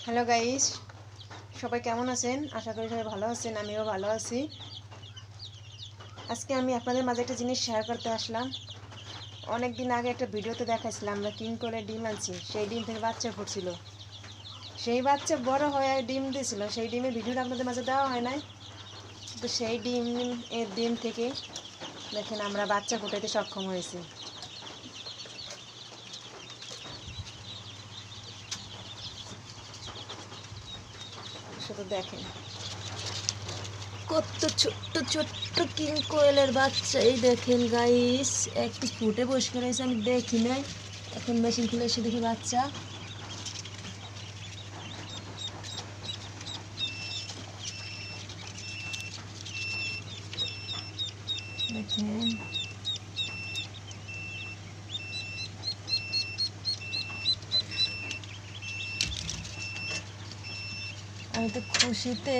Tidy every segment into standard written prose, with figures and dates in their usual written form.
Hello guys, সবাই কেমন আছেন? আশা করি সবাই ভালো আছেন। আমিও ভালো আছি। আজকে আমি আপনাদের মাঝে একটা জিনিস শেয়ার করতে আসলাম। অনেক দিন আগে একটা ভিডিওতে দেখাইছিলাম আমরা কিং কোয়েলের ডিম আনছি, সেই ডিম থেকে বাচ্চা ফুটছিল, সেই বাচ্চা বড় হয়ে ডিম দিয়েছিল। সেই ডিমের ভিডিওটা আপনাদের মাঝে দেওয়া হয় নাই, তো সেই ডিম থেকে দেখেন আমরা বাচ্চা ফুটাইতে সক্ষম হয়েছি। শুধু দেখেন কত ছোট্ট ছোট্ট কিং কোয়েলের বাচ্চা। এই দেখেন গাইস, একটু ফুটে বসে রয়েছে, আমি দেখি নাই, এখন মেশিন খুলে এসে দেখি বাচ্চা। দেখেন আমি তো খুশিতে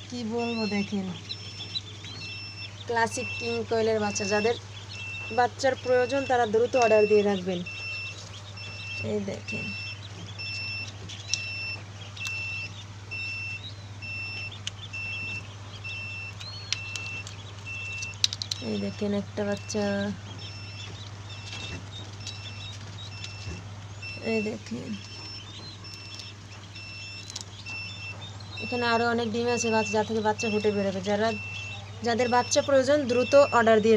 কি বলবো। দেখেন ক্লাসিক কিং কোয়েলের বাচ্চা, যাদের বাচ্চার প্রয়োজন তারা দ্রুত অর্ডার দিয়ে রাখবেন। এই দেখেন এই দেখেন একটা বাচ্চা, এই দেখেন এখানে আরো অনেক ডিম আছে বাচ্চা, যা থেকে বাচ্চা ফুটে বেরোবে। যাদের বাচ্চা প্রয়োজন দ্রুত অর্ডার দিয়ে রাখবেন।